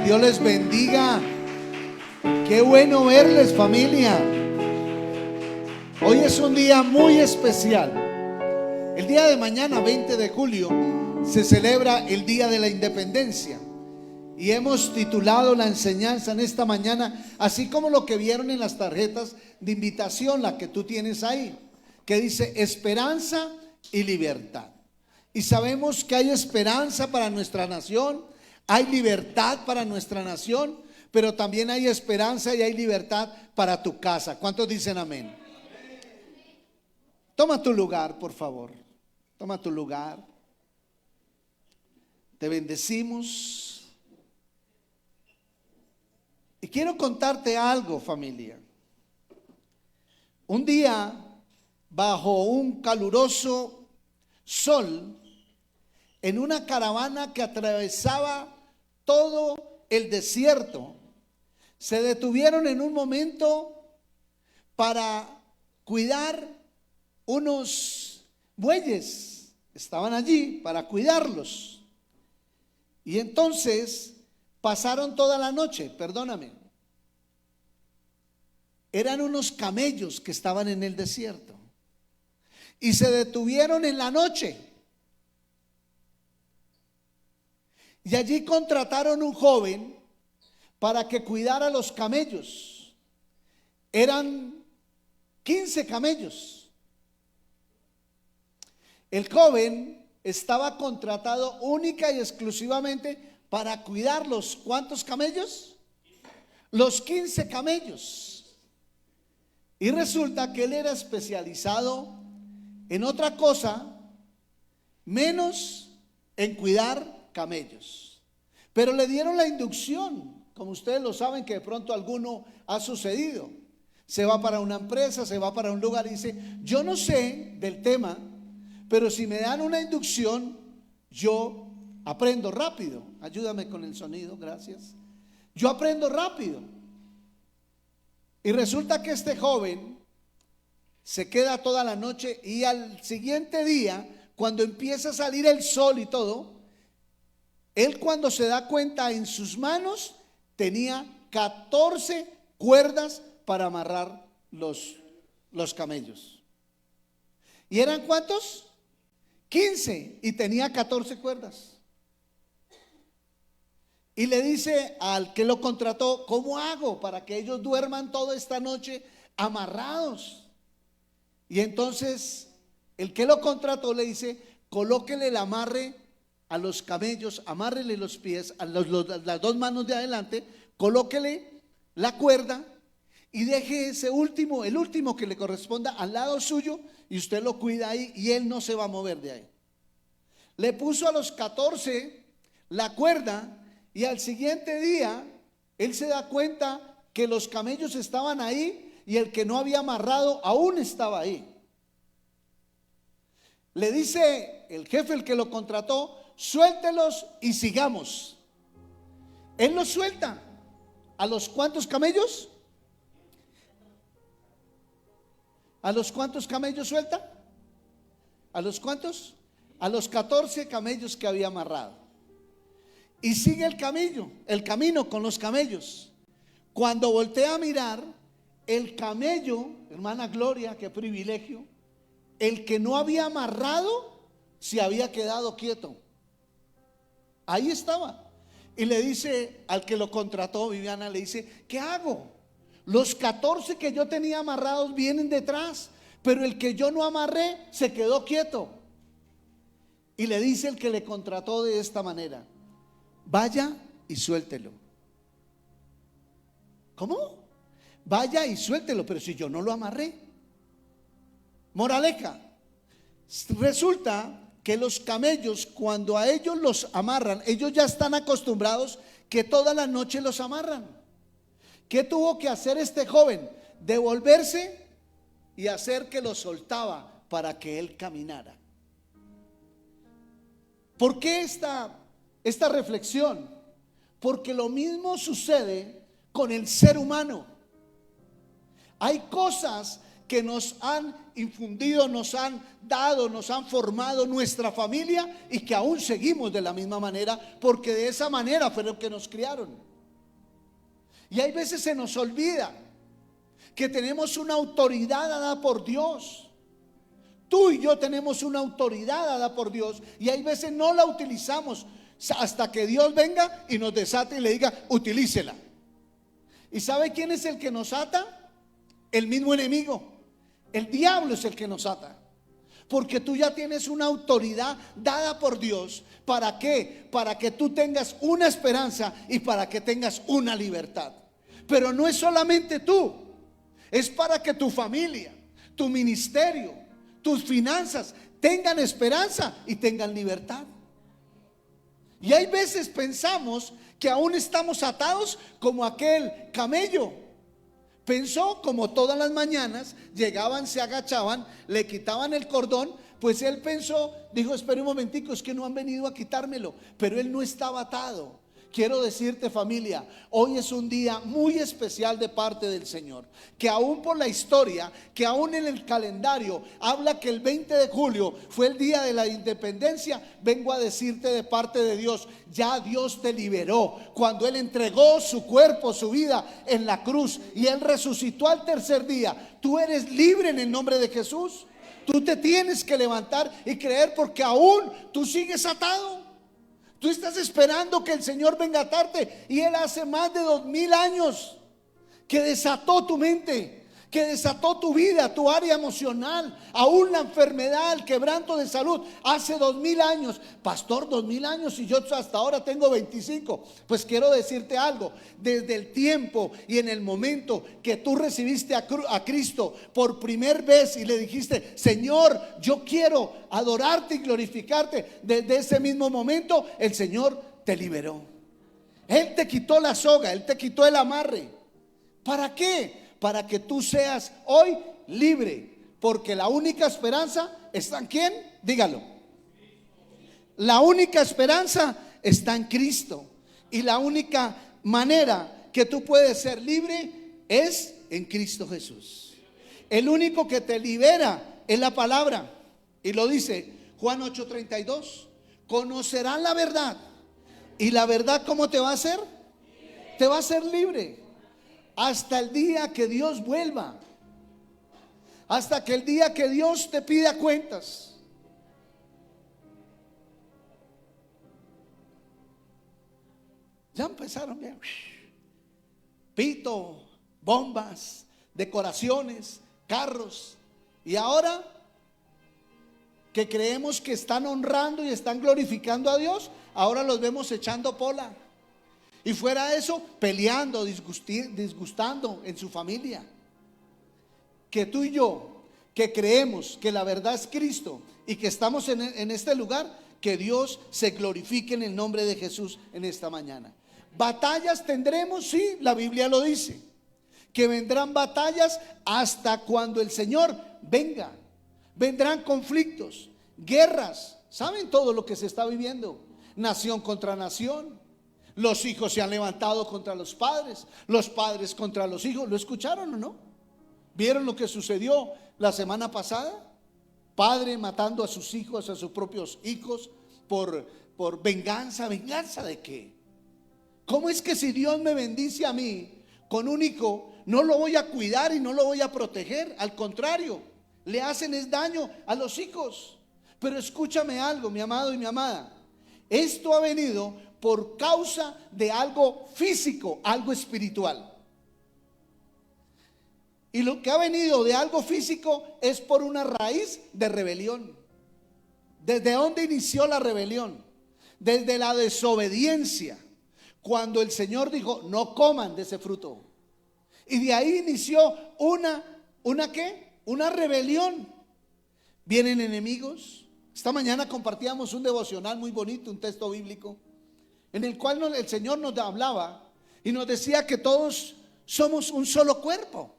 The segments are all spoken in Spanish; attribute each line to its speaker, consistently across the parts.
Speaker 1: Dios les bendiga. Qué bueno verles, familia. Hoy es un día muy especial. El día de mañana, 20 de julio, se celebra el Día de la Independencia. Y hemos titulado la enseñanza en esta mañana, así como lo que vieron en las tarjetas de invitación, la que tú tienes ahí, que dice esperanza y libertad. Y sabemos que hay esperanza para nuestra nación, hay libertad para nuestra nación, pero también hay esperanza y hay libertad para tu casa. ¿Cuántos dicen amén? Toma tu lugar, por favor. Toma tu lugar. Te bendecimos. Y quiero contarte algo, familia. Un día, bajo un caluroso sol, en una caravana que atravesaba todo el desierto, se detuvieron en un momento para cuidar unos bueyes. Estaban allí para cuidarlos. Y entonces pasaron toda la noche, perdóname. Eran unos camellos que estaban en el desierto. Y se detuvieron en la noche. Y allí contrataron un joven para que cuidara los camellos. Eran 15 camellos. El joven estaba contratado única y exclusivamente para cuidar los ¿cuántos camellos? Los 15 camellos. Y resulta que él era especializado en otra cosa menos en cuidar camellos. Pero le dieron la inducción, como ustedes lo saben, que de pronto alguno ha sucedido. Se va para una empresa, se va para un lugar y dice: yo no sé del tema, pero si me dan una inducción, yo aprendo rápido. Ayúdame con el sonido, gracias. Yo aprendo rápido. Y resulta que este joven se queda toda la noche y al siguiente día, cuando empieza a salir el sol y todo, él cuando se da cuenta, en sus manos tenía 14 cuerdas para amarrar los camellos. ¿Y eran cuántos? 15, y tenía 14 cuerdas. Y le dice al que lo contrató: ¿cómo hago para que ellos duerman toda esta noche amarrados? Y entonces el que lo contrató le dice: colóquele el amarre a los camellos, amárrele los pies, las dos manos de adelante, colóquele la cuerda y deje ese último, el último que le corresponda al lado suyo, y usted lo cuida ahí y él no se va a mover de ahí. Le puso a los 14 la cuerda y al siguiente día él se da cuenta que los camellos estaban ahí y el que no había amarrado aún estaba ahí. Le dice el jefe, el que lo contrató: suéltelos y sigamos. Él los suelta. ¿A los cuántos camellos? ¿A los cuántos camellos suelta? ¿A los cuántos? A los 14 camellos que había amarrado. Y sigue el camino con los camellos. Cuando voltea a mirar, el camello, hermana Gloria, qué privilegio, el que no había amarrado se había quedado quieto. Ahí estaba. Y le dice al que lo contrató, Viviana, le dice: ¿qué hago? Los 14 que yo tenía amarrados vienen detrás, pero el que yo no amarré se quedó quieto. Y le dice el que le contrató de esta manera: vaya y suéltelo. ¿Cómo? Vaya y suéltelo, pero si yo no lo amarré. Moraleja: resulta que los camellos, cuando a ellos los amarran, ellos ya están acostumbrados que toda la noche los amarran. ¿Qué tuvo que hacer este joven? Devolverse y hacer que lo soltaba para que él caminara. ¿Por qué esta reflexión? Porque lo mismo sucede con el ser humano. Hay cosas que nos han infundido, nos han dado, nos han formado nuestra familia y que aún seguimos de la misma manera, porque de esa manera fue lo que nos criaron. Y hay veces se nos olvida que tenemos una autoridad dada por Dios. Tú y yo tenemos una autoridad dada por Dios y hay veces no la utilizamos hasta que Dios venga y nos desate y le diga, utilícela. ¿Y sabe quién es el que nos ata? El mismo enemigo. El diablo es el que nos ata. Porque tú ya tienes una autoridad dada por Dios. ¿Para qué? Para que tú tengas una esperanza y para que tengas una libertad. Pero no es solamente tú, es para que tu familia, tu ministerio, tus finanzas tengan esperanza y tengan libertad. Y hay veces pensamos que aún estamos atados como aquel camello. Pensó como todas las mañanas llegaban, se agachaban, le quitaban el cordón. Pues él pensó, dijo, espera un momentico, es que no han venido a quitármelo. Pero él no estaba atado. Quiero decirte, familia, hoy es un día muy especial de parte del Señor. Que aún por la historia, que aún en el calendario habla que el 20 de julio fue el día de la independencia. Vengo a decirte de parte de Dios, ya Dios te liberó. Cuando Él entregó su cuerpo, su vida en la cruz y Él resucitó al tercer día, tú eres libre en el nombre de Jesús. Tú te tienes que levantar y creer, porque aún tú sigues atado. Tú estás esperando que el Señor venga a atarte, y Él hace más de 2000 años que desató tu mente, que desató tu vida, tu área emocional, aún la enfermedad, el quebranto de salud. Hace 2000 años, pastor, 2000 años y yo hasta ahora tengo 25. Pues quiero decirte algo, desde el tiempo y en el momento que tú recibiste a Cristo por primera vez y le dijiste, Señor, yo quiero adorarte y glorificarte, desde ese mismo momento el Señor te liberó. Él te quitó la soga, Él te quitó el amarre. ¿Para qué? Para que tú seas hoy libre, porque la única esperanza está en ¿quién? Dígalo. La única esperanza está en Cristo, y la única manera que tú puedes ser libre es en Cristo Jesús. El único que te libera es la palabra, y lo dice Juan 8:32. Conocerán la verdad, y la verdad ¿cómo te va a hacer? Te va a hacer libre. Hasta el día que Dios vuelva, hasta que el día que Dios te pida cuentas. Ya empezaron bien. Pito, bombas, decoraciones, carros. Y ahora que creemos que están honrando y están glorificando a Dios, ahora los vemos echando pola. Y fuera de eso, peleando, disgustando en su familia. Que tú y yo, que creemos que la verdad es Cristo y que estamos en este lugar, que Dios se glorifique en el nombre de Jesús en esta mañana. Batallas tendremos, sí, la Biblia lo dice, que vendrán batallas hasta cuando el Señor venga. Vendrán conflictos, guerras. ¿Saben todo lo que se está viviendo? Nación contra nación. Los hijos se han levantado contra los padres contra los hijos. ¿Lo escucharon o no? ¿Vieron lo que sucedió la semana pasada? Padre matando a sus hijos, a sus propios hijos por venganza. ¿Venganza de qué? ¿Cómo es que si Dios me bendice a mí con un hijo, no lo voy a cuidar y no lo voy a proteger? Al contrario, le hacen es daño a los hijos. Pero escúchame algo, mi amado y mi amada. Esto ha venido por causa de algo físico, algo espiritual. Y lo que ha venido de algo físico es por una raíz de rebelión. ¿Desde dónde inició la rebelión? Desde la desobediencia. Cuando el Señor dijo, no coman de ese fruto. Y de ahí inició ¿una qué? Una rebelión. Vienen enemigos. Esta mañana compartíamos un devocional muy bonito, un texto bíblico, en el cual el Señor nos hablaba y nos decía que todos somos un solo cuerpo.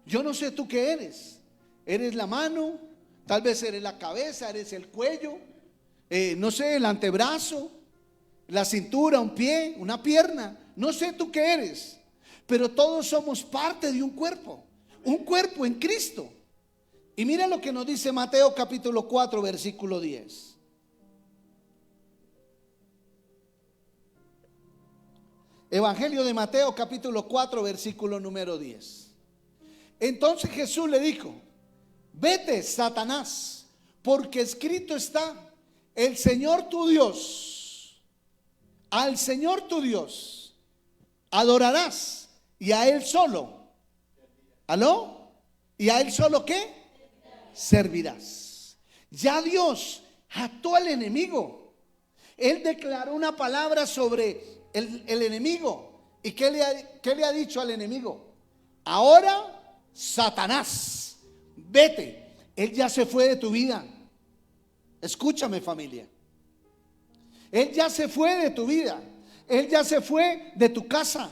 Speaker 1: Yo no sé tú qué eres. Eres la mano, tal vez eres la cabeza, eres el cuello, no sé, el antebrazo, la cintura, un pie, una pierna. No sé tú qué eres, pero todos somos parte de un cuerpo en Cristo. Y mira lo que nos dice Mateo capítulo 4 versículo 10. Evangelio de Mateo capítulo 4 versículo número 10. Entonces Jesús le dijo: vete, Satanás, porque escrito está, el Señor tu Dios, al Señor tu Dios adorarás, y a Él solo, ¿aló? ¿Y a Él solo qué? Servirás. Ya Dios ató al enemigo. Él declaró una palabra sobre el enemigo. ¿Y qué le ha dicho al enemigo? Ahora, Satanás, vete. Él ya se fue de tu vida. Escúchame, familia. Él ya se fue de tu vida. Él ya se fue de tu casa.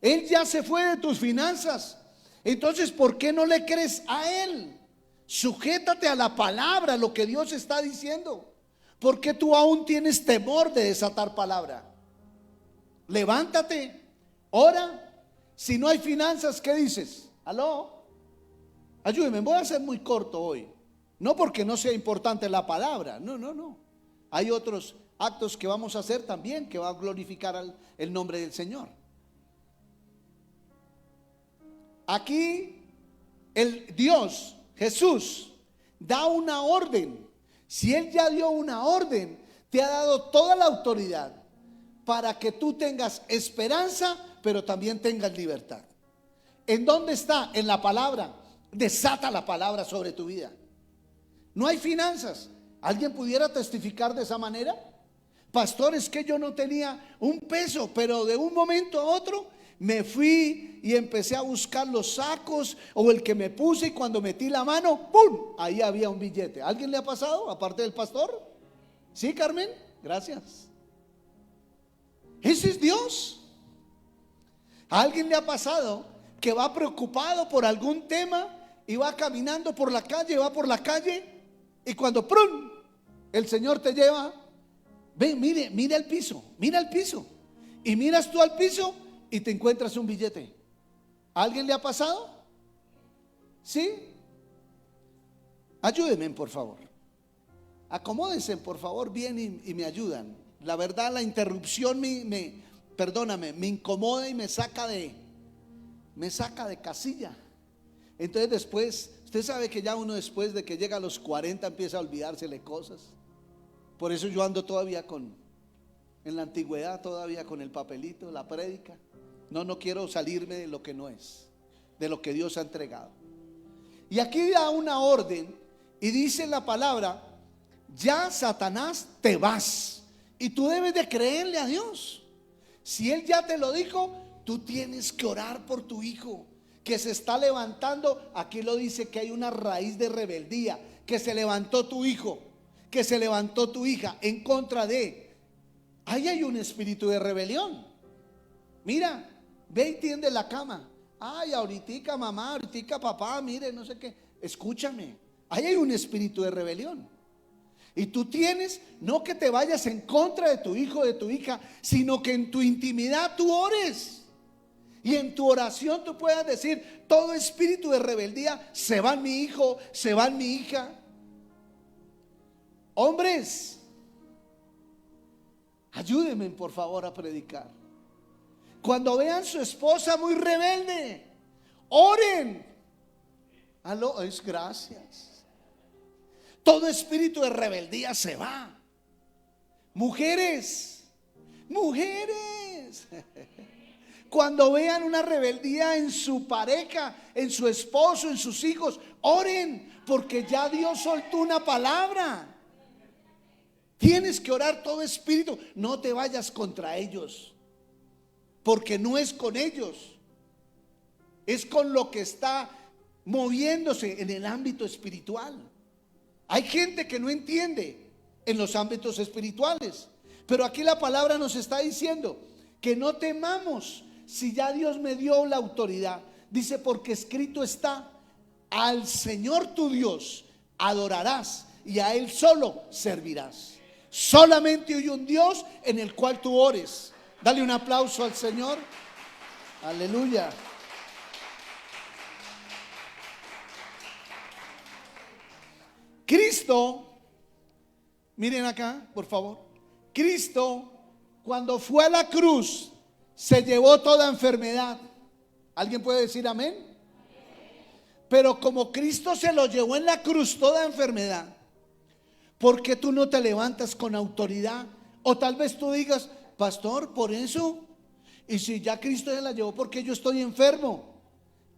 Speaker 1: Él ya se fue de tus finanzas. Entonces, ¿por qué no le crees a Él? Sujétate a la palabra, lo que Dios está diciendo. ¿Por qué tú aún tienes temor de desatar palabra? Levántate, ora. Si no hay finanzas, ¿qué dices? ¿Aló? Ayúdeme, voy a ser muy corto hoy. No porque no sea importante la palabra, no. Hay otros actos que vamos a hacer también que va a glorificar el nombre del Señor. Aquí el Dios, Jesús, da una orden. Si Él ya dio una orden, te ha dado toda la autoridad para que tú tengas esperanza, pero también tengas libertad. ¿En dónde está? En la palabra. Desata la palabra sobre tu vida. No hay finanzas. ¿Alguien pudiera testificar de esa manera? Pastor, es que yo no tenía un peso, pero de un momento a otro me fui y empecé a buscar los sacos o el que me puse, y cuando metí la mano, ¡pum!, ahí había un billete. ¿Alguien le ha pasado aparte del pastor? ¿Sí, Carmen? Gracias. Ese es Dios. ¿A alguien le ha pasado que va preocupado por algún tema y va caminando por la calle, va por la calle, y cuando ¡prum!, el Señor te lleva? Ven, mira el piso, mira el piso, y miras tú al piso y te encuentras un billete. ¿A alguien le ha pasado? ¿Sí? Ayúdenme, por favor. Acomódense, por favor, bien y me ayudan. La verdad, la interrupción me incomoda y me saca de casilla. Entonces después, usted sabe que ya uno después de que llega a los 40 empieza a olvidársele cosas. Por eso yo ando todavía en la antigüedad, todavía con el papelito, la prédica. No quiero salirme de lo que no es, de lo que Dios ha entregado. Y aquí da una orden y dice la palabra: ya, Satanás, te vas. Y tú debes de creerle a Dios. Si Él ya te lo dijo, tú tienes que orar por tu hijo que se está levantando. Aquí lo dice que hay una raíz de rebeldía, que se levantó tu hijo, que se levantó tu hija en contra de. Ahí hay un espíritu de rebelión. Mira, ve y tiende la cama. Ay, ahorita mamá, ahorita papá, mire, no sé qué. Escúchame, ahí hay un espíritu de rebelión. Y tú tienes, no que te vayas en contra de tu hijo, de tu hija, sino que en tu intimidad tú ores. Y en tu oración tú puedas decir: todo espíritu de rebeldía se va en mi hijo, se va en mi hija. Hombres, ayúdenme por favor a predicar. Cuando vean su esposa muy rebelde, oren. Aló, es gracias. Todo espíritu de rebeldía se va. Mujeres, cuando vean una rebeldía en su pareja, en su esposo, en sus hijos, oren, porque ya Dios soltó una palabra. Tienes que orar todo espíritu. No te vayas contra ellos, porque no es con ellos, es con lo que está moviéndose en el ámbito espiritual. Hay gente que no entiende en los ámbitos espirituales, pero aquí la palabra nos está diciendo que no temamos si ya Dios me dio la autoridad. Dice: porque escrito está, al Señor tu Dios adorarás y a Él solo servirás. Solamente hay un Dios en el cual tú ores. Dale un aplauso al Señor. Aleluya. Cristo, miren acá, por favor. Cristo, cuando fue a la cruz, se llevó toda enfermedad. ¿Alguien puede decir amén? Pero como Cristo se lo llevó en la cruz toda enfermedad, ¿por qué tú no te levantas con autoridad? O tal vez tú digas, pastor, por eso. Y si ya Cristo se la llevó, ¿por qué yo estoy enfermo?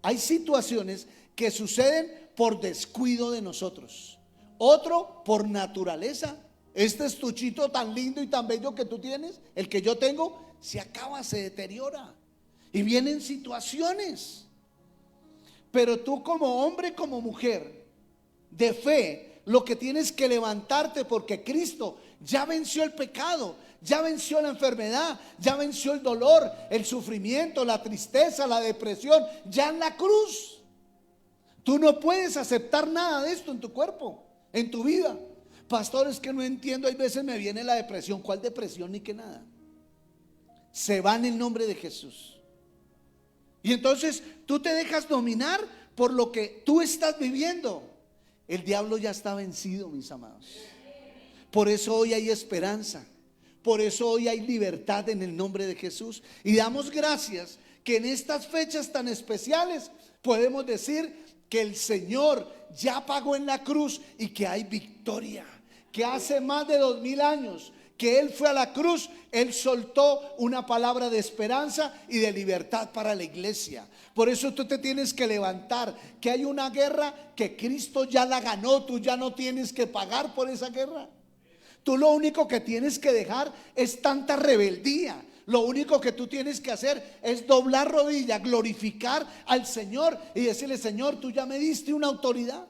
Speaker 1: Hay situaciones que suceden por descuido de nosotros. Otro por naturaleza. Este estuchito tan lindo y tan bello que tú tienes, el que yo tengo, se acaba, se deteriora. Y vienen situaciones. Pero tú como hombre, como mujer de fe, lo que tienes que levantarte, porque Cristo ya venció el pecado, ya venció la enfermedad, ya venció el dolor, el sufrimiento, la tristeza, la depresión, ya en la cruz. Tú no puedes aceptar nada de esto en tu cuerpo, en tu vida. Pastor, es que no entiendo, hay veces me viene la depresión. ¿Cuál depresión ni qué nada? Se va en el nombre de Jesús. Y entonces tú te dejas dominar por lo que tú estás viviendo. El diablo ya está vencido, mis amados. Por eso hoy hay esperanza. Por eso hoy hay libertad en el nombre de Jesús. Y damos gracias que en estas fechas tan especiales podemos decir que el Señor ya pagó en la cruz y que hay victoria. Que hace más de 2000 años que Él fue a la cruz, Él soltó una palabra de esperanza y de libertad para la iglesia. Por eso tú te tienes que levantar, que hay una guerra que Cristo ya la ganó. Tú ya no tienes que pagar por esa guerra. Tú lo único que tienes que dejar es tanta rebeldía. Lo único que tú tienes que hacer es doblar rodilla, glorificar al Señor y decirle: Señor, tú ya me diste una autoridad.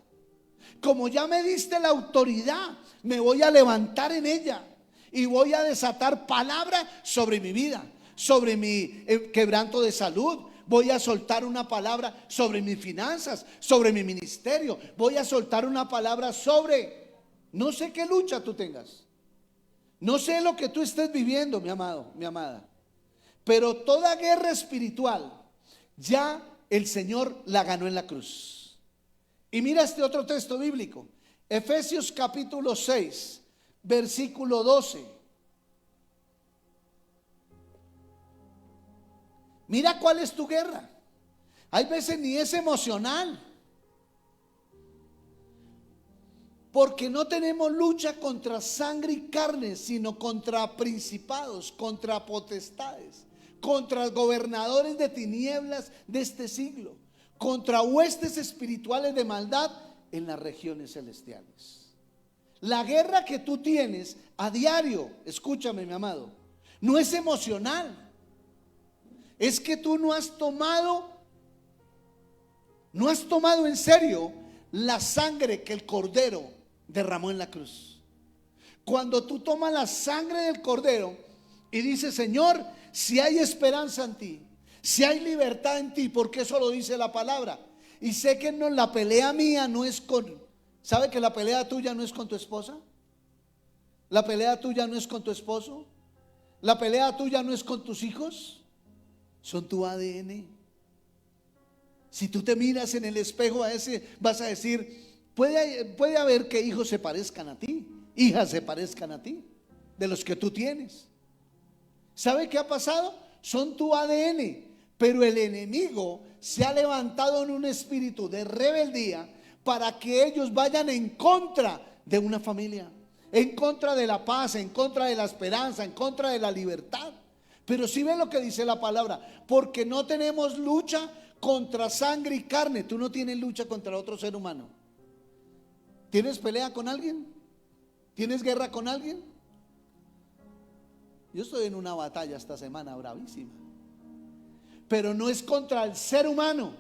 Speaker 1: Como ya me diste la autoridad, me voy a levantar en ella y voy a desatar palabra sobre mi vida, sobre mi quebranto de salud. Voy a soltar una palabra sobre mis finanzas, sobre mi ministerio. Voy a soltar una palabra sobre, no sé qué lucha tú tengas, no sé lo que tú estés viviendo, mi amado, mi amada. Pero toda guerra espiritual ya el Señor la ganó en la cruz. Y mira este otro texto bíblico, Efesios capítulo 6, versículo 12. Mira cuál es tu guerra. Hay veces ni es emocional, porque no tenemos lucha contra sangre y carne, sino contra principados, contra potestades, contra gobernadores de tinieblas de este siglo, contra huestes espirituales de maldad en las regiones celestiales. La guerra que tú tienes a diario, escúchame, mi amado, no es emocional. Es que tú no has tomado en serio la sangre que el Cordero derramó en la cruz. Cuando tú tomas la sangre del Cordero y dices: Señor, si hay esperanza en ti, si hay libertad en ti, porque eso lo dice la palabra. Y sé que no, la pelea mía no es con, ¿sabe que la pelea tuya no es con tu esposa? La pelea tuya no es con tu esposo. La pelea tuya no es con tus hijos. Son tu ADN. Si tú te miras en el espejo a ese, vas a decir: puede haber que hijos se parezcan a ti, hijas se parezcan a ti, de los que tú tienes. ¿Sabe qué ha pasado? Son tu ADN. Pero el enemigo se ha levantado en un espíritu de rebeldía para que ellos vayan en contra de una familia, en contra de la paz, en contra de la esperanza, en contra de la libertad. Pero si ven lo que dice la palabra, porque no tenemos lucha contra sangre y carne. Tú no tienes lucha contra otro ser humano. ¿Tienes pelea con alguien? ¿Tienes guerra con alguien? Yo estoy en una batalla esta semana bravísima. Pero no es contra el ser humano,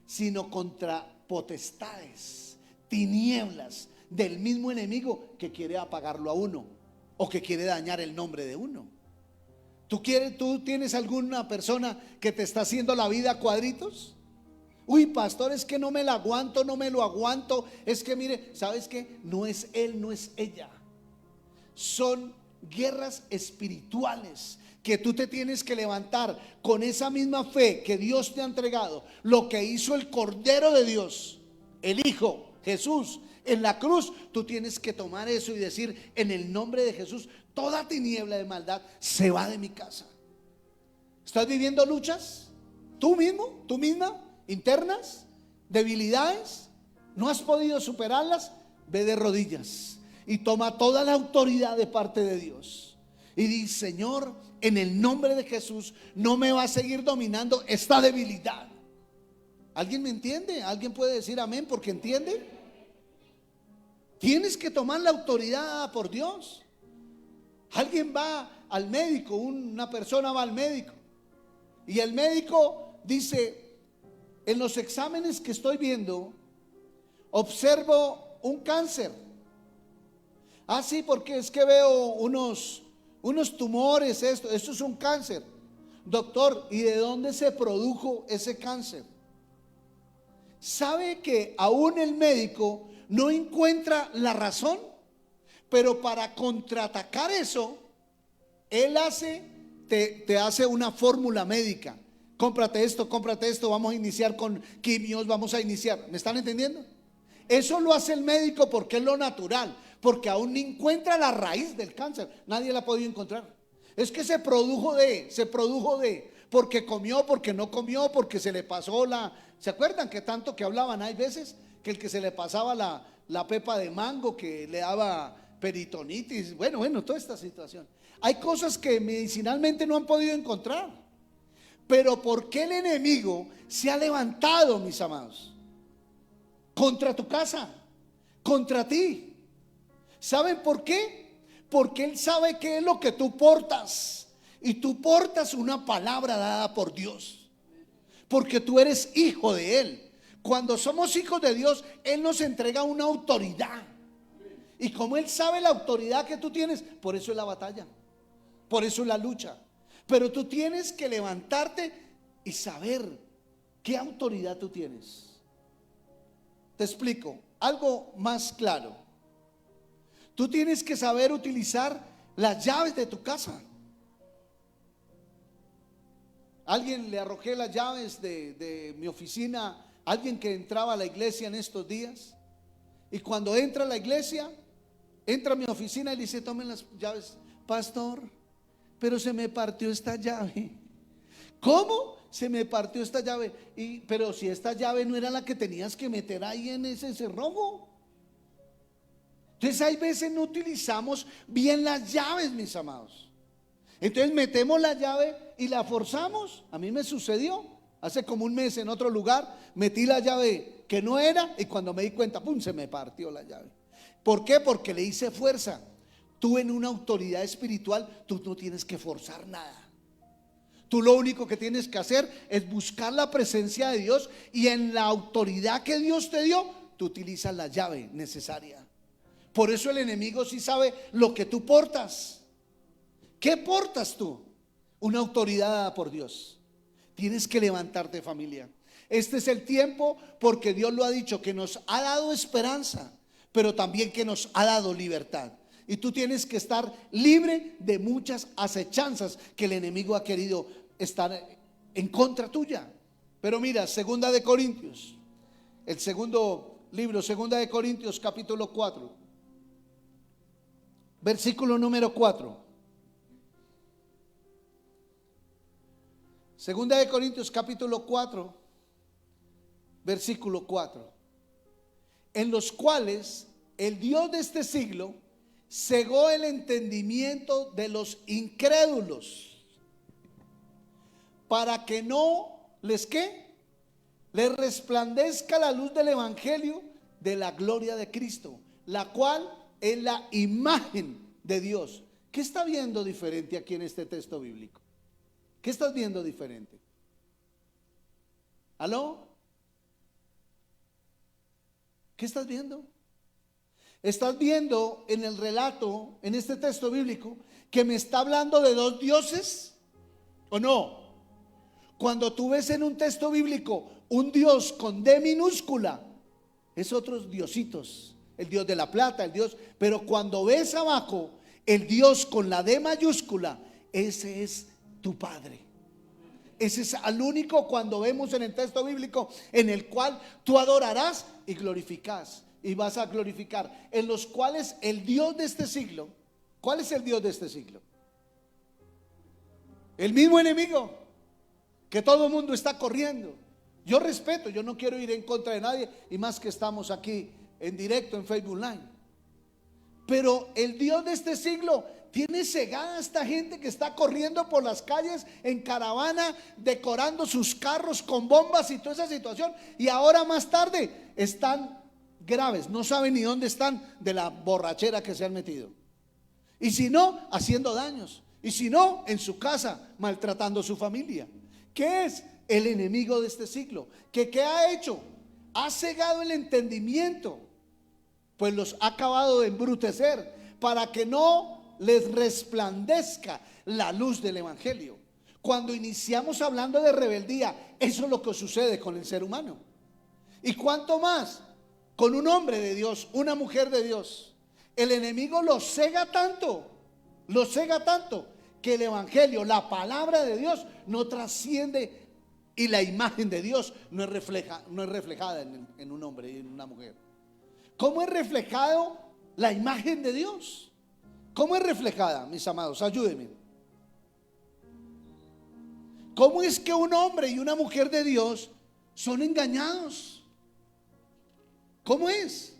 Speaker 1: sino contra potestades, tinieblas del mismo enemigo que quiere apagarlo a uno o que quiere dañar el nombre de uno. ¿Tú tienes alguna persona que te está haciendo la vida a cuadritos? Uy, pastor, es que no me la aguanto, no me lo aguanto. Es que mire, ¿sabes qué? No es él, no es ella. Son guerras espirituales que tú te tienes que levantar con esa misma fe que Dios te ha entregado. Lo que hizo el Cordero de Dios, el Hijo, Jesús, en la cruz. Tú tienes que tomar eso y decir: en el nombre de Jesús, toda tiniebla de maldad se va de mi casa. ¿Estás viviendo luchas? ¿Tú mismo? ¿Tú misma? ¿Internas? ¿Debilidades? ¿No has podido superarlas? Ve de rodillas y toma toda la autoridad de parte de Dios. Y di: Señor, en el nombre de Jesús, no me va a seguir dominando esta debilidad. ¿Alguien me entiende? ¿Alguien puede decir amén porque entiende? Tienes que tomar la autoridad por Dios. Alguien va al médico, una persona va al médico, y el médico dice: en los exámenes que estoy viendo, observo un cáncer. Ah, sí, porque es que veo unos tumores, esto es un cáncer. Doctor, ¿y de dónde se produjo ese cáncer? ¿Sabe que aún el médico no encuentra la razón? Pero para contraatacar eso, él te hace una fórmula médica. Cómprate esto, vamos a iniciar con quimios, vamos a iniciar. ¿Me están entendiendo? Eso lo hace el médico porque es lo natural, porque aún no encuentra la raíz del cáncer. Nadie la ha podido encontrar. Es que se produjo de, porque comió, porque no comió, porque se le pasó ¿se acuerdan que tanto que hablaban? Hay veces que el que se le pasaba la pepa de mango, que le daba peritonitis, bueno, toda esta situación. Hay cosas que medicinalmente no han podido encontrar. Pero ¿por qué el enemigo se ha levantado, mis amados? Contra tu casa, contra ti. ¿Saben por qué? Porque él sabe qué es lo que tú portas. Y tú portas una palabra dada por Dios, porque tú eres hijo de Él. Cuando somos hijos de Dios, Él nos entrega una autoridad. Y como Él sabe la autoridad que tú tienes, por eso es la batalla, por eso es la lucha. Pero tú tienes que levantarte y saber qué autoridad tú tienes. Te explico algo más claro. Tú tienes que saber utilizar las llaves de tu casa. Alguien le arrojé las llaves de mi oficina, alguien que entraba a la iglesia en estos días. Y cuando entra a la iglesia, entra a mi oficina y le dice: tomen las llaves. Pastor, pero se me partió esta llave. ¿Cómo? Se me partió esta llave. Pero si esta llave no era la que tenías que meter ahí en ese cerrojo. Entonces hay veces no utilizamos bien las llaves, mis amados. Entonces metemos la llave y la forzamos. A mí me sucedió hace como un mes en otro lugar. Metí la llave que no era y cuando me di cuenta, ¡pum!, se me partió la llave. ¿Por qué? Porque le hice fuerza. Tú en una autoridad espiritual, tú no tienes que forzar nada. Tú lo único que tienes que hacer es buscar la presencia de Dios, y en la autoridad que Dios te dio, tú utilizas la llave necesaria. Por eso el enemigo sí sabe lo que tú portas. ¿Qué portas tú? Una autoridad dada por Dios. Tienes que levantarte, familia. Este es el tiempo, porque Dios lo ha dicho, que nos ha dado esperanza, pero también que nos ha dado libertad. Y tú tienes que estar libre de muchas acechanzas que el enemigo ha querido estar en contra tuya. Pero mira, Segunda de Corintios, el segundo libro, Segunda de Corintios, capítulo 4, versículo número 4. Segunda de Corintios, capítulo 4, versículo 4. En los cuales el Dios de este siglo cegó el entendimiento de los incrédulos, para que no les les resplandezca la luz del evangelio de la gloria de Cristo, la cual es la imagen de Dios. ¿Qué está viendo diferente aquí en este texto bíblico? ¿Qué estás viendo diferente? ¿Aló? ¿Qué estás viendo? Estás viendo en el relato, en este texto bíblico, que me está hablando de dos dioses, ¿o no? Cuando tú ves en un texto bíblico un Dios con D minúscula, es otros diositos, el Dios de la plata, el Dios, pero cuando ves abajo el Dios con la D mayúscula, ese es tu Padre. Ese es el único, cuando vemos en el texto bíblico, en el cual tú adorarás y glorificás, y vas a glorificar, en los cuales el Dios de este siglo, ¿cuál es el Dios de este siglo? El mismo enemigo. que todo el mundo está corriendo. Yo respeto, yo no quiero ir en contra de nadie, y más que estamos aquí en directo en Facebook Live. Pero el Dios de este siglo tiene cegada a esta gente que está corriendo por las calles en caravana, decorando sus carros con bombas y toda esa situación. Y ahora más tarde están graves, no saben ni dónde están de la borrachera que se han metido. Y si no, haciendo daños. Y si no, en su casa, maltratando a su familia. ¿Qué es el enemigo de este siglo? ¿Qué ha hecho? Ha cegado el entendimiento, pues los ha acabado de embrutecer para que no les resplandezca la luz del evangelio. Cuando iniciamos hablando de rebeldía, eso es lo que sucede con el ser humano. Y cuánto más con un hombre de Dios, una mujer de Dios. El enemigo lo cega tanto que el evangelio, la palabra de Dios, no trasciende, y la imagen de Dios no es reflejada en un hombre y en una mujer. ¿Cómo es reflejado la imagen de Dios? ¿Cómo es reflejada, mis amados? Ayúdenme. ¿Cómo es que un hombre y una mujer de Dios son engañados? ¿Cómo es?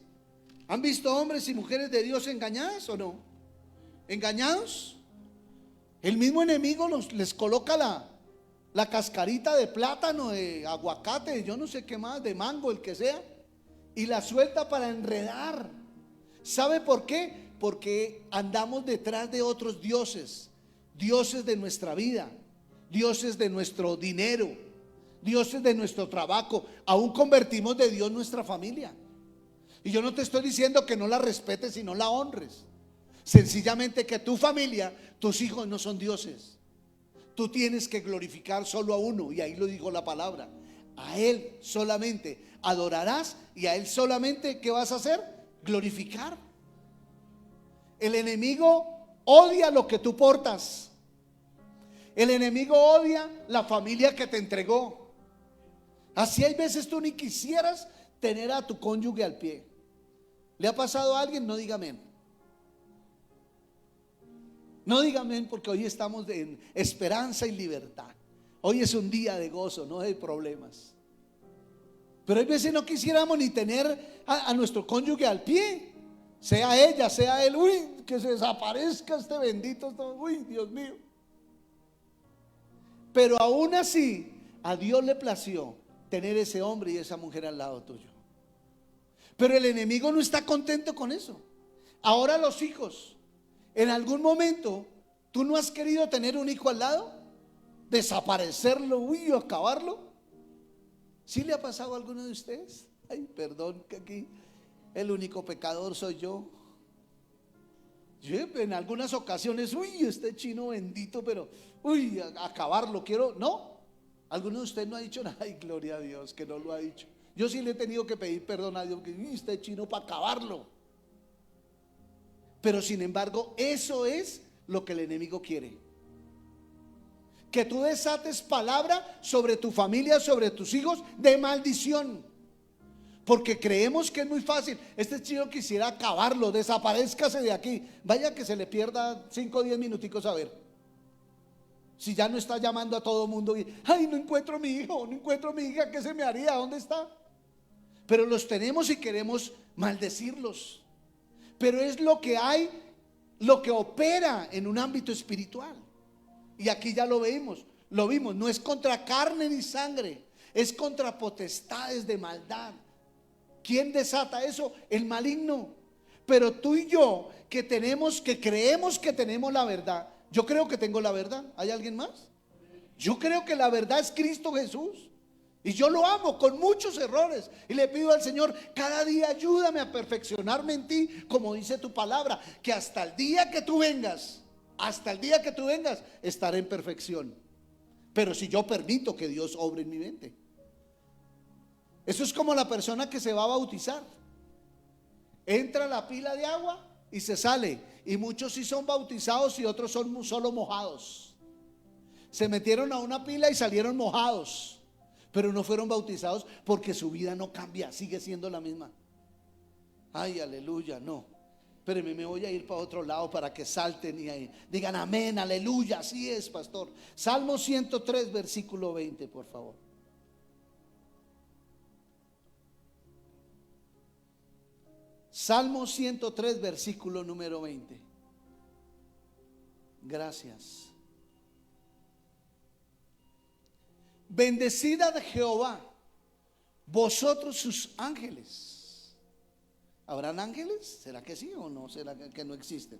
Speaker 1: ¿Han visto hombres y mujeres de Dios engañadas o no? ¿Engañados? El mismo enemigo les coloca la cascarita de plátano, de aguacate, yo no sé qué más, de mango, el que sea, y la suelta para enredar. ¿Sabe por qué? Porque andamos detrás de otros dioses, dioses de nuestra vida, dioses de nuestro dinero, dioses de nuestro trabajo. Aún convertimos de Dios nuestra familia. Y yo no te estoy diciendo que no la respetes y no la honres. Sencillamente que tu familia, tus hijos no son dioses. Tú tienes que glorificar solo a uno, y ahí lo dijo la palabra. A Él solamente adorarás, y a Él solamente, ¿qué vas a hacer? Glorificar. El enemigo odia lo que tú portas. El enemigo odia la familia que te entregó. Así hay veces tú ni quisieras tener a tu cónyuge al pie. ¿Le ha pasado a alguien? No diga amén. No diga amén, porque hoy estamos en esperanza y libertad. Hoy es un día de gozo, no de problemas. Pero hay veces no quisiéramos ni tener a nuestro cónyuge al pie. Sea ella, sea él. Uy, que se desaparezca este bendito. Uy, Dios mío. Pero aún así, a Dios le plació tener ese hombre y esa mujer al lado tuyo. Pero el enemigo no está contento con eso. Ahora los hijos, en algún momento, ¿tú no has querido tener un hijo al lado? Desaparecerlo, uy, acabarlo. ¿Sí le ha pasado a alguno de ustedes? Ay, perdón, que aquí el único pecador soy yo. Yo en algunas ocasiones, uy, este chino bendito, pero uy, acabarlo quiero. No, alguno de ustedes no ha dicho nada. Ay, gloria a Dios que no lo ha dicho. Yo sí le he tenido que pedir perdón a Dios, que uy, este chino para acabarlo. Pero sin embargo, eso es lo que el enemigo quiere. Que tú desates palabra sobre tu familia, sobre tus hijos, de maldición. Porque creemos que es muy fácil. Este chino quisiera acabarlo, desaparezcase de aquí. Vaya que se le pierda 5 o 10 minuticos a ver. Si ya no está llamando a todo mundo y, ay, no encuentro a mi hijo, no encuentro a mi hija, ¿qué se me haría? ¿Dónde está? Pero los tenemos y queremos maldecirlos. Pero es lo que hay, lo que opera en un ámbito espiritual. Y aquí ya lo vimos, no es contra carne ni sangre, es contra potestades de maldad. ¿Quién desata eso? El maligno. Pero tú y yo, que creemos que tenemos la verdad. Yo creo que tengo la verdad. ¿Hay alguien más? Yo creo que la verdad es Cristo Jesús. Y yo lo amo con muchos errores. Y le pido al Señor, cada día ayúdame a perfeccionarme en ti, como dice tu palabra, que hasta el día que tú vengas, estaré en perfección. Pero si yo permito que Dios obre en mi mente. Eso es como la persona que se va a bautizar. Entra a la pila de agua y se sale. Y muchos sí son bautizados y otros son solo mojados. Se metieron a una pila y salieron mojados, pero no fueron bautizados porque su vida no cambia, sigue siendo la misma. Ay, aleluya, no. pero me voy a ir para otro lado para que salten y ahí digan amén, aleluya, así es, pastor. Salmo 103, versículo 20, por favor. Salmo 103, versículo número 20. Gracias. Bendecid a Jehová, vosotros sus ángeles. ¿Habrán ángeles? ¿Será que sí o no? ¿Será que no existen?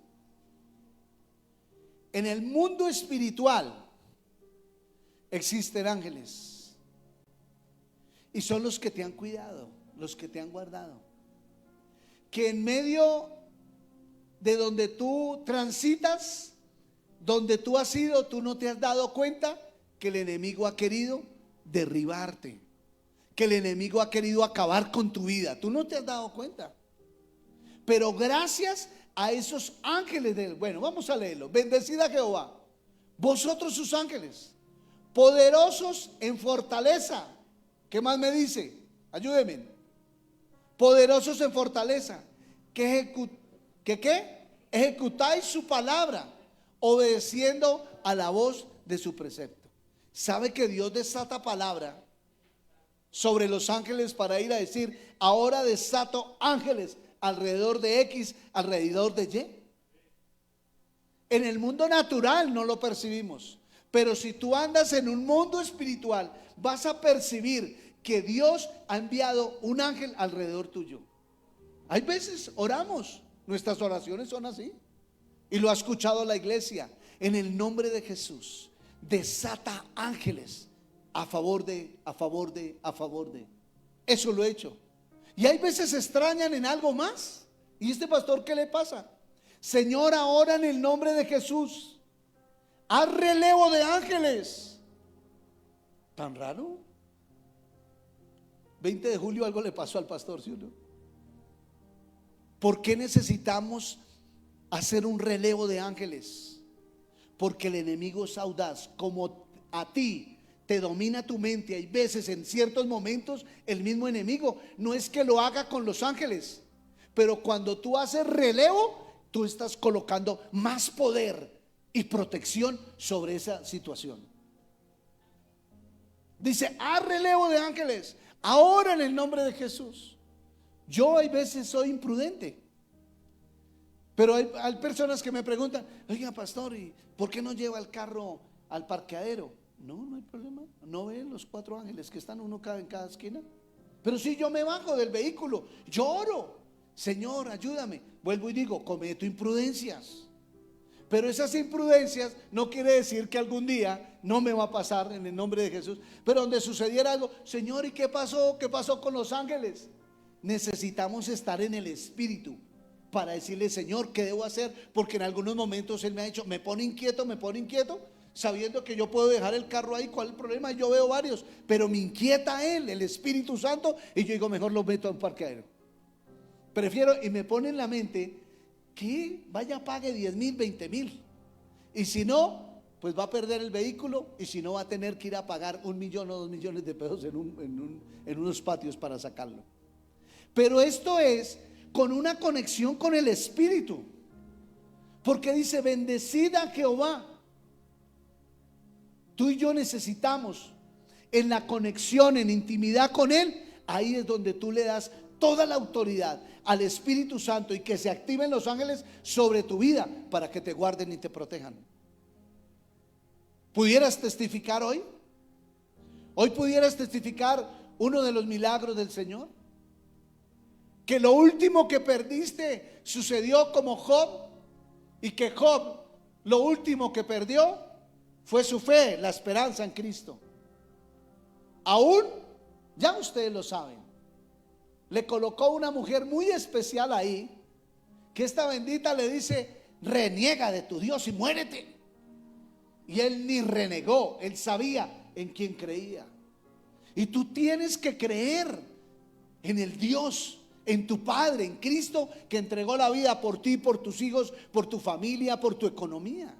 Speaker 1: En el mundo espiritual existen ángeles. Y son los que te han cuidado, los que te han guardado. Que en medio de donde tú transitas, donde tú has ido, tú no te has dado cuenta que el enemigo ha querido derribarte, que el enemigo ha querido acabar con tu vida. Tú no te has dado cuenta. Pero gracias a esos ángeles bueno, vamos a leerlo. Bendecid a Jehová, vosotros sus ángeles, poderosos en fortaleza. ¿Qué más me dice? Ayúdenme. Poderosos en fortaleza, que ejecutáis su palabra, obedeciendo a la voz de su precepto. ¿Sabe que Dios desata palabra sobre los ángeles para ir a decir, ahora desato ángeles alrededor de X, alrededor de Y? En el mundo natural no lo percibimos, pero si tú andas en un mundo espiritual, vas a percibir que Dios ha enviado un ángel alrededor tuyo. Hay veces oramos, nuestras oraciones son así, y lo ha escuchado la iglesia. En el nombre de Jesús, desata ángeles a favor de. Eso lo he hecho. Y hay veces se extrañan en algo más. ¿Y este pastor qué le pasa? Señor, ahora en el nombre de Jesús, haz relevo de ángeles. ¿Tan raro? 20 de julio algo le pasó al pastor, ¿sí o no? ¿Por qué necesitamos hacer un relevo de ángeles? Porque el enemigo es audaz. Como a ti te domina tu mente, hay veces en ciertos momentos el mismo enemigo, no es que lo haga con los ángeles, pero cuando tú haces relevo, tú estás colocando más poder y protección sobre esa situación. Dice, haz relevo de ángeles ahora en el nombre de Jesús. Yo hay veces soy imprudente, pero hay personas que me preguntan, oiga pastor, ¿y por qué no lleva el carro al parqueadero? No hay problema. ¿No ven los 4 ángeles que están uno en cada esquina? Pero si yo me bajo del vehículo, lloro, Señor, ayúdame. Vuelvo y digo, cometo imprudencias. Pero esas imprudencias no quiere decir que algún día no me va a pasar en el nombre de Jesús. Pero donde sucediera algo, Señor, ¿y qué pasó? ¿Qué pasó con los ángeles? Necesitamos estar en el Espíritu para decirle, Señor, ¿qué debo hacer? Porque en algunos momentos Él me ha dicho, me pone inquieto, sabiendo que yo puedo dejar el carro ahí. ¿Cuál es el problema? Yo veo varios, pero me inquieta Él, el Espíritu Santo, y yo digo, mejor lo meto a un parqueadero. Prefiero, y me pone en la mente que vaya, pague 10,000, 20,000, y si no, pues va a perder el vehículo, y si no va a tener que ir a pagar 1 millón o 2 millones de pesos en unos patios para sacarlo. Pero esto es con una conexión con el Espíritu, porque dice, bendecid a Jehová. Tú y yo necesitamos en la conexión, en intimidad con Él. Ahí es donde tú le das toda la autoridad al Espíritu Santo y que se activen los ángeles sobre tu vida para que te guarden y te protejan. ¿Pudieras testificar hoy? Hoy pudieras testificar uno de los milagros del Señor. Que lo último que perdiste sucedió como Job, y que Job lo último que perdió fue su fe, la esperanza en Cristo. Aún, ya ustedes lo saben, le colocó una mujer muy especial ahí, que esta bendita le dice, reniega de tu Dios y muérete. Y él ni renegó, él sabía en quién creía. Y tú tienes que creer en el Dios, en tu Padre, en Cristo, que entregó la vida por ti, por tus hijos, por tu familia, por tu economía.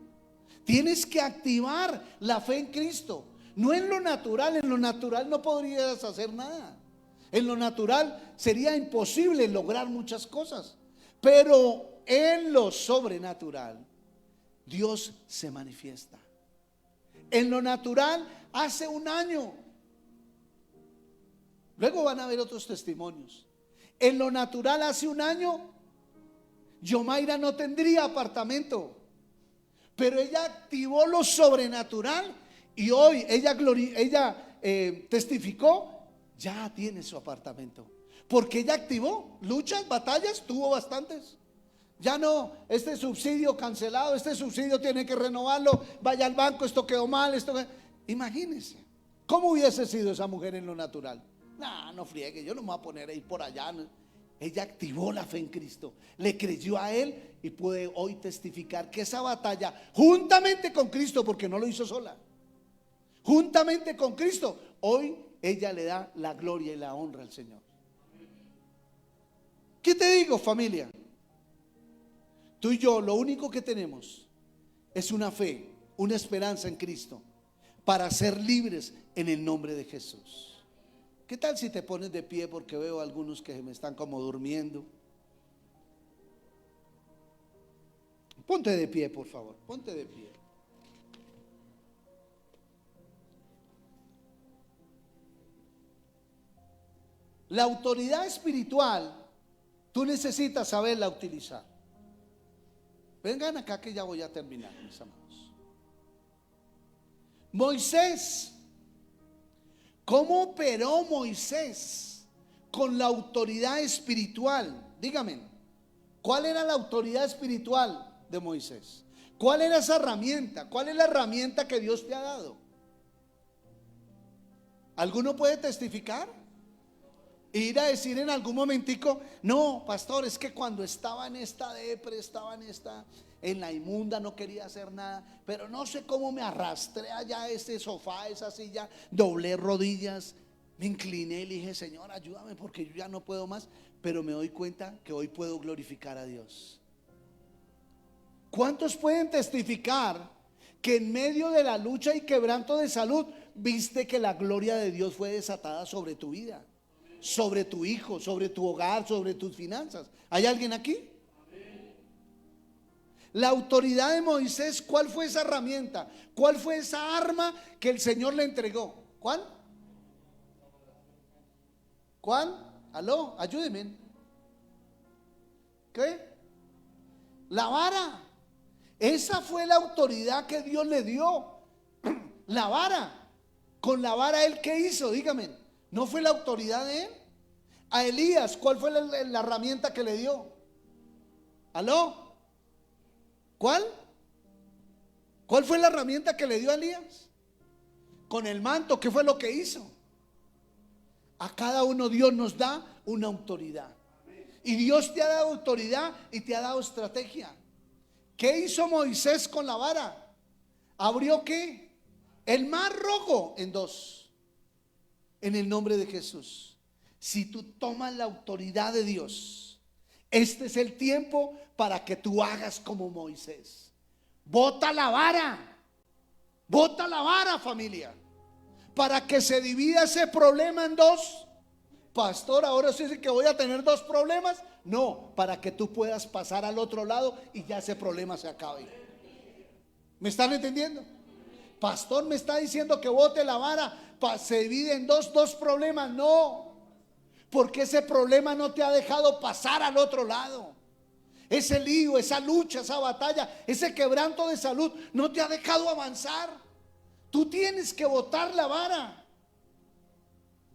Speaker 1: Tienes que activar la fe en Cristo, no en lo natural. En lo natural no podrías hacer nada. En lo natural sería imposible lograr muchas cosas. Pero en lo sobrenatural, Dios se manifiesta. En lo natural, hace un año. Luego van a ver otros testimonios. En lo natural, hace un año, Yomaira no tendría apartamento, pero ella activó lo sobrenatural y hoy ella testificó, ya tiene su apartamento, porque ella activó luchas, batallas, tuvo bastantes. Ya no, este subsidio cancelado, este subsidio tiene que renovarlo, vaya al banco, esto quedó mal, imagínense, ¿cómo hubiese sido esa mujer en lo natural? No friegue, yo no me voy a poner a ir por allá. Ella activó la fe en Cristo, le creyó a Él y puede hoy testificar que esa batalla, juntamente con Cristo, porque no lo hizo sola, juntamente con Cristo, hoy ella le da la gloria y la honra al Señor. ¿Qué te digo, familia? Tú y yo lo único que tenemos es una fe, una esperanza en Cristo para ser libres en el nombre de Jesús. ¿Qué tal si te pones de pie? Porque veo a algunos que me están como durmiendo. Ponte de pie, por favor, ponte de pie. La autoridad espiritual, tú necesitas saberla utilizar. Vengan acá que ya voy a terminar, mis amados. Moisés, ¿cómo operó Moisés con la autoridad espiritual? Dígame, ¿cuál era la autoridad espiritual de Moisés? ¿Cuál era esa herramienta? ¿Cuál es la herramienta que Dios te ha dado? ¿Alguno puede testificar? E ir a decir en algún momentico, no, pastor, es que cuando estaba en esta depre, estaba en la inmunda, no quería hacer nada, pero no sé cómo me arrastré allá a ese sofá, esa silla, doblé rodillas, me incliné y le dije, Señor, ayúdame porque yo ya no puedo más, pero me doy cuenta que hoy puedo glorificar a Dios. ¿Cuántos pueden testificar que en medio de la lucha y quebranto de salud viste que la gloria de Dios fue desatada sobre tu vida, sobre tu hijo, sobre tu hogar, sobre tus finanzas? ¿Hay alguien aquí? La autoridad de Moisés, ¿cuál fue esa herramienta? ¿Cuál fue esa arma que el Señor le entregó? ¿Cuál? ¿Cuál? Aló, ayúdenme. ¿Qué? La vara. Esa fue la autoridad que Dios le dio. La vara. Con la vara, ¿él qué hizo? Dígame. ¿No fue la autoridad de él? A Elías, ¿cuál fue la herramienta que le dio? ¿Aló? ¿Cuál? ¿Cuál fue la herramienta que le dio a Elías? Con el manto, ¿qué fue lo que hizo? A cada uno Dios nos da una autoridad. Y Dios te ha dado autoridad y te ha dado estrategia. ¿Qué hizo Moisés con la vara? ¿Abrió qué? El mar rojo en dos. En el nombre de Jesús. Si tú tomas la autoridad de Dios, este es el tiempo para que tú hagas como Moisés. Bota la vara. Bota la vara, familia. Para que se divida ese problema en dos. Pastor, ahora sí que voy a tener dos problemas. No, para que tú puedas pasar al otro lado y ya ese problema se acabe. ¿Me están entendiendo? Pastor, me está diciendo que bote la vara, se divide en dos problemas. No, porque ese problema no te ha dejado pasar al otro lado. Ese lío, esa lucha, esa batalla, ese quebranto de salud no te ha dejado avanzar. Tú tienes que botar la vara,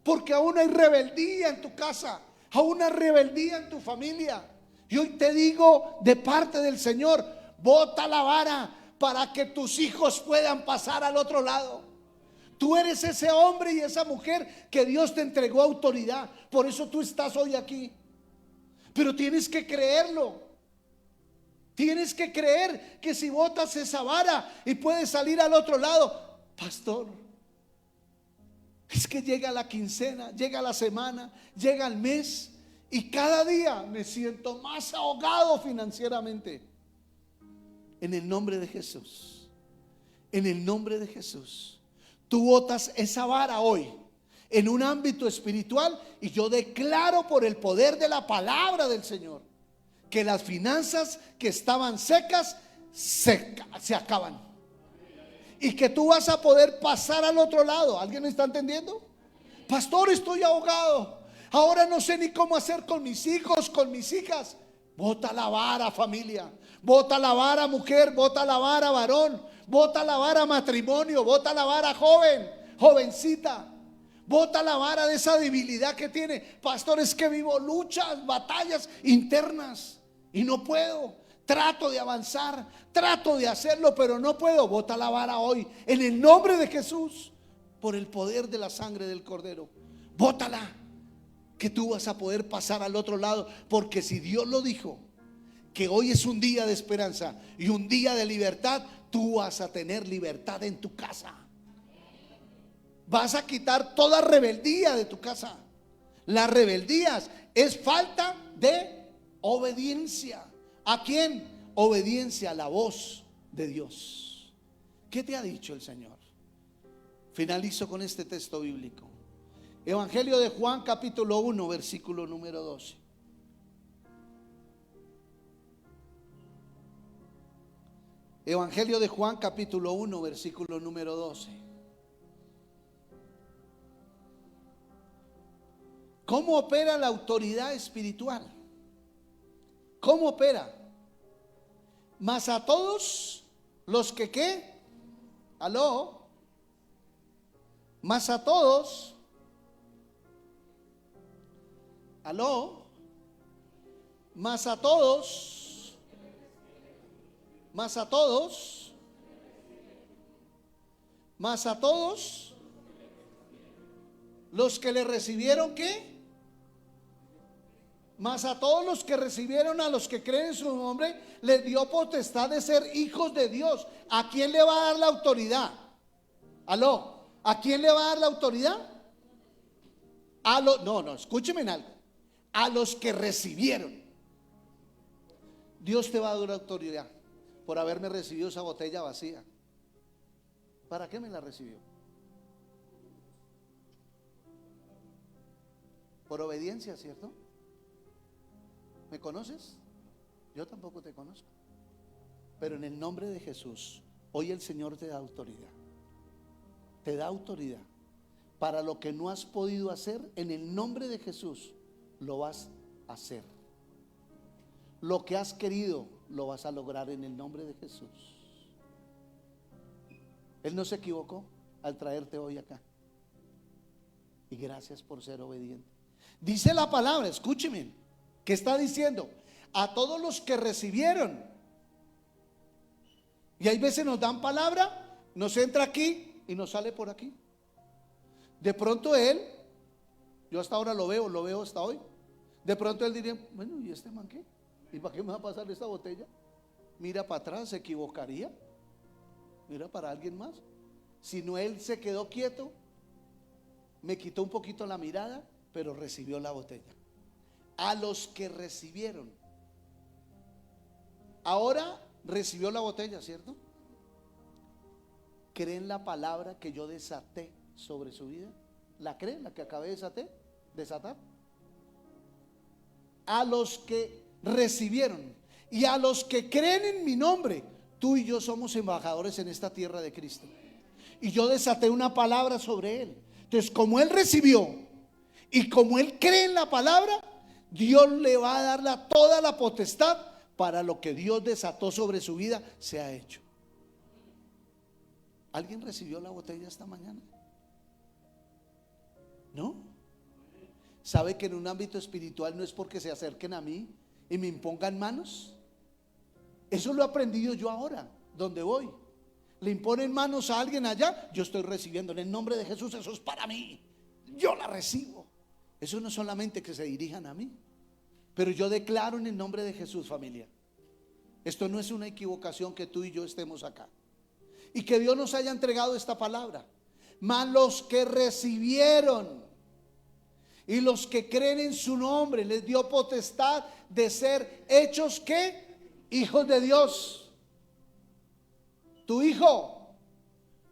Speaker 1: porque aún hay rebeldía en tu casa, aún hay rebeldía en tu familia. Y hoy te digo de parte del Señor, bota la vara para que tus hijos puedan pasar al otro lado. Tú eres ese hombre y esa mujer que Dios te entregó autoridad. Por eso tú estás hoy aquí. Pero tienes que creerlo. Tienes que creer que si botas esa vara y puedes salir al otro lado. Pastor, es que llega la quincena, llega la semana, llega el mes y cada día me siento más ahogado financieramente. En el nombre de Jesús, en el nombre de Jesús, tú botas esa vara hoy en un ámbito espiritual y yo declaro por el poder de la palabra del Señor que las finanzas que estaban secas se acaban. Y que tú vas a poder pasar al otro lado. ¿Alguien me está entendiendo? Pastor, estoy ahogado. Ahora no sé ni cómo hacer con mis hijos, con mis hijas. Bota la vara, familia. Bota la vara, mujer. Bota la vara, varón. Bota la vara, matrimonio. Bota la vara, joven, jovencita. Bota la vara de esa debilidad que tiene. Pastor, es que vivo luchas, batallas internas y no puedo. Trato de avanzar, trato de hacerlo, pero no puedo. Bota la vara hoy en el nombre de Jesús, por el poder de la sangre del Cordero. Bótala, que tú vas a poder pasar al otro lado, porque si Dios lo dijo, que hoy es un día de esperanza y un día de libertad, tú vas a tener libertad en tu casa. Vas a quitar toda rebeldía de tu casa. Las rebeldías es falta de obediencia. ¿A quién? Obediencia a la voz de Dios. ¿Qué te ha dicho el Señor? Finalizo con este texto bíblico. Evangelio de Juan, capítulo 1, versículo número 12. Evangelio de Juan, capítulo 1, versículo número 12. ¿Cómo opera la autoridad espiritual? ¿Cómo opera? Mas a todos los que ¿qué? ¿Aló? Mas a todos. ¿Aló? Mas a todos. Mas a todos. Mas a todos los que le recibieron ¿qué? Mas a todos los que recibieron, a los que creen en su nombre, les dio potestad de ser hijos de Dios. ¿A quién le va a dar la autoridad? ¿Aló? ¿A quién le va a dar la autoridad? No, escúcheme en algo. A los que recibieron. Dios te va a dar autoridad por haberme recibido esa botella vacía. ¿Para qué me la recibió? Por obediencia, ¿cierto? ¿Me conoces? Yo tampoco te conozco. Pero en el nombre de Jesús, hoy el Señor te da autoridad. Te da autoridad para lo que no has podido hacer. En el nombre de Jesús lo vas a hacer. Lo que has querido lo vas a lograr en el nombre de Jesús. Él no se equivocó al traerte hoy acá. Y gracias por ser obediente. Dice la palabra, escúcheme, ¿qué está diciendo? A todos los que recibieron. Y hay veces nos dan palabra, nos entra aquí y nos sale por aquí. De pronto él, yo hasta ahora lo veo hasta hoy. De pronto él diría, bueno, ¿y este man qué? ¿Y para qué me va a pasar esta botella? Mira para atrás, ¿se equivocaría? Mira para alguien más. Si no, él se quedó quieto, me quitó un poquito la mirada, pero recibió la botella. A los que recibieron. Ahora recibió la botella, ¿cierto? ¿Creen la palabra que yo desaté sobre su vida? ¿La creen? ¿La que acabé de desatar? A los que recibieron y a los que creen en mi nombre, tú y yo somos embajadores en esta tierra de Cristo. Y yo desaté una palabra sobre él. Entonces, como él recibió y como él cree en la palabra, Dios le va a dar toda la potestad para lo que Dios desató sobre su vida se ha hecho. ¿Alguien recibió la botella esta mañana? ¿No? ¿Sabe que en un ámbito espiritual no es porque se acerquen a mí y me impongan manos? Eso lo he aprendido yo ahora, donde voy. Le imponen manos a alguien allá, yo estoy recibiendo en el nombre de Jesús, eso es para mí. Yo la recibo. Eso no es solamente que se dirijan a mí, pero yo declaro en el nombre de Jesús, familia. Esto no es una equivocación que tú y yo estemos acá y que Dios nos haya entregado esta palabra. Mas los que recibieron y los que creen en su nombre, les dio potestad de ser hechos ¿qué? Hijos de Dios. Tu hijo,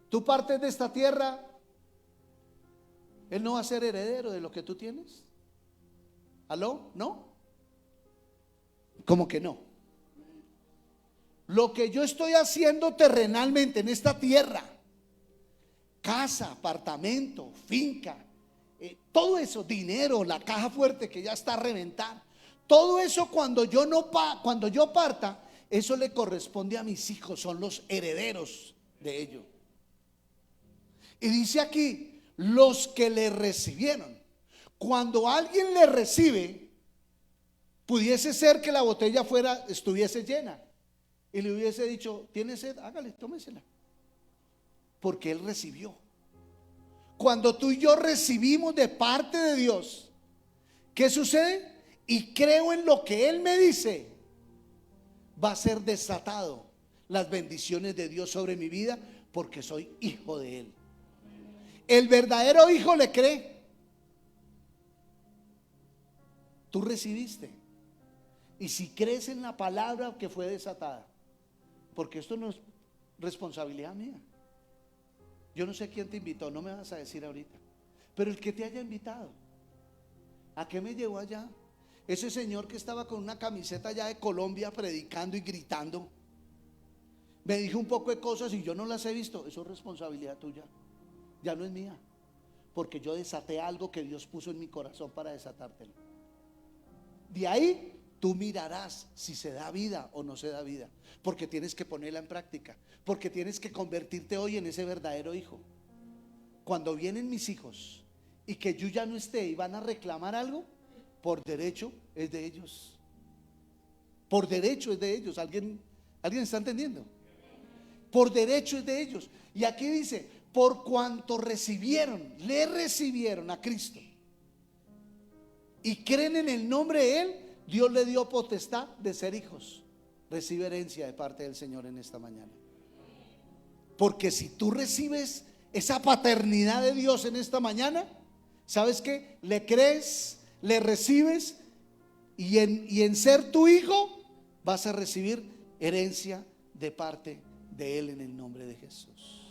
Speaker 1: tú partes de esta tierra, él no va a ser heredero de lo que tú tienes. ¿Aló? ¿No? Como que no. Lo que yo estoy haciendo terrenalmente en esta tierra, casa, apartamento, finca, todo eso, dinero, la caja fuerte que ya está a reventar, todo eso cuando yo parta, eso le corresponde a mis hijos, son los herederos de ello. Y dice aquí, los que le recibieron. Cuando alguien le recibe, pudiese ser que la botella estuviese llena y le hubiese dicho, ¿tiene sed? Hágale, tómesela. Porque él recibió. Cuando tú y yo recibimos de parte de Dios, ¿qué sucede? Y creo en lo que Él me dice, va a ser desatado las bendiciones de Dios sobre mi vida, porque soy hijo de Él. El verdadero hijo le cree. Tú recibiste. Y si crees en la palabra que fue desatada, porque esto no es responsabilidad mía. Yo no sé quién te invitó, no me vas a decir ahorita, pero el que te haya invitado, ¿a qué me llevó allá? Ese señor que estaba con una camiseta allá de Colombia predicando y gritando, me dijo un poco de cosas y yo no las he visto. Eso es responsabilidad tuya, ya no es mía, porque yo desaté algo que Dios puso en mi corazón para desatártelo. De ahí tú mirarás si se da vida o no se da vida, porque tienes que ponerla en práctica, porque tienes que convertirte hoy en ese verdadero hijo. Cuando vienen mis hijos y que yo ya no esté y van a reclamar algo, por derecho es de ellos. Por derecho es de ellos. ¿Alguien está entendiendo? Por derecho es de ellos. Y aquí dice, por cuanto le recibieron a Cristo y creen en el nombre de Él, Dios le dio potestad de ser hijos. Recibe herencia de parte del Señor en esta mañana. Porque si tú recibes esa paternidad de Dios en esta mañana, ¿sabes qué? Le crees, le recibes, y en ser tu hijo vas a recibir herencia de parte de Él en el nombre de Jesús.